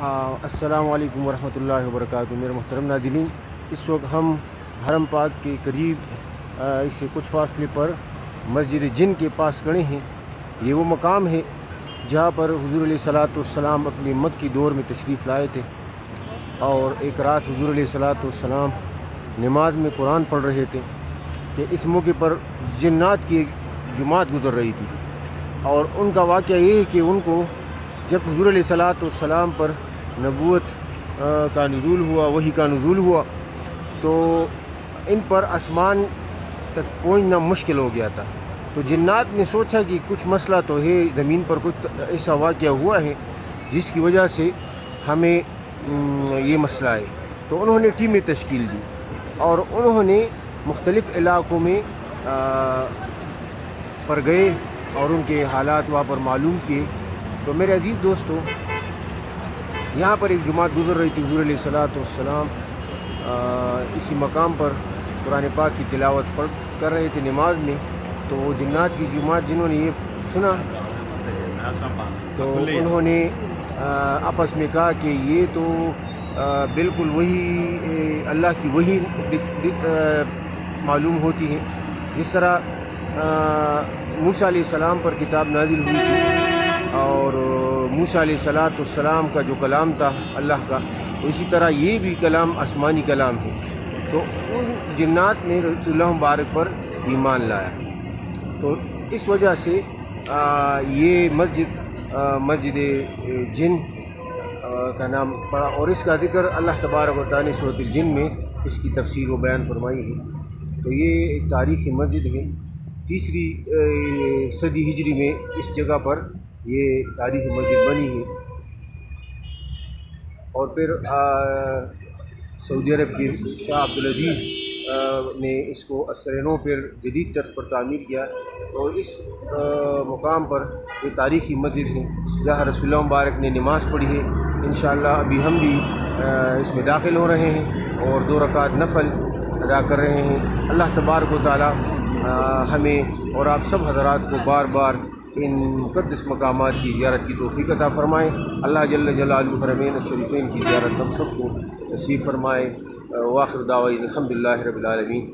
السلام علیکم ورحمۃ اللہ وبرکاتہ۔ میرے محترم ناظرین، اس وقت ہم حرم پاک کے قریب اس سے کچھ فاصلے پر مسجد جن کے پاس کھڑے ہیں۔ یہ وہ مقام ہے جہاں پر حضور علیہ الصلاۃ والسلام اپنی مکہ کی دور میں تشریف لائے تھے، اور ایک رات حضور علیہ الصلاۃ والسلام نماز میں قرآن پڑھ رہے تھے کہ اس موقع پر جنات کی ایک جماعت گزر رہی تھی، اور ان کا واقعہ یہ ہے کہ ان کو جب حضور علیہ الصلاۃ والسلام پر نبوت کا نزول ہوا، وحی کا نزول ہوا، تو ان پر آسمان تک پہنچنا مشکل ہو گیا تھا۔ تو جنات نے سوچا کہ کچھ مسئلہ تو ہے، زمین پر کچھ ایسا واقعہ ہوا ہے جس کی وجہ سے ہمیں یہ مسئلہ ہے۔ تو انہوں نے ٹیمیں تشکیل دی اور انہوں نے مختلف علاقوں میں پر گئے اور ان کے حالات وہاں پر معلوم کیے۔ تو میرے عزیز دوستو، یہاں پر ایک جماعت گزر رہی تھی، حضور علیہ الصلاۃ والسلام اسی مقام پر قرآن پاک کی تلاوت کر رہے تھے نماز میں۔ تو وہ جنات کی جماعت جنہوں نے یہ سنا تو انہوں نے آپس میں کہا کہ یہ تو بالکل وہی اللہ کی وحی معلوم ہوتی ہے، جس طرح موسیٰ علیہ السلام پر کتاب نازل ہوئی تھی، اور موسیٰ علیہ السلام کا جو کلام تھا اللہ کا، اسی طرح یہ بھی کلام آسمانی کلام ہے۔ تو ان جنات نے رسول اللہ مبارک پر ایمان لایا۔ تو اس وجہ سے یہ مسجد جن کا نام پڑا، اور اس کا ذکر اللہ تبارک و تعالیٰ نے سورۃ الجن میں اس کی تفسیر و بیان فرمائی ہے۔ تو یہ ایک تاریخی مسجد ہے، 3 صدی ہجری میں اس جگہ پر یہ تاریخی مسجد بنی ہے، اور پھر سعودی عرب کے شاہ عبدالعزیز نے اس کو عصر نو پر جدید طرز پر تعمیر کیا۔ تو اس مقام پر یہ تاریخی مسجد ہے جہاں رسول اللہ مبارک نے نماز پڑھی ہے۔ انشاءاللہ ابھی ہم بھی اس میں داخل ہو رہے ہیں اور 2 رکعت نفل ادا کر رہے ہیں۔ اللہ تبارک و تعالی ہمیں اور آپ سب حضرات کو بار بار ان مقدس مقامات کی زیارت کی توفیق عطا فرمائے۔ اللہ جل جلالہ حرمین الشریفین کی زیارت ہم سب کو نصیب فرمائے۔ وآخر دعوانا الحمدللہ رب العالمین۔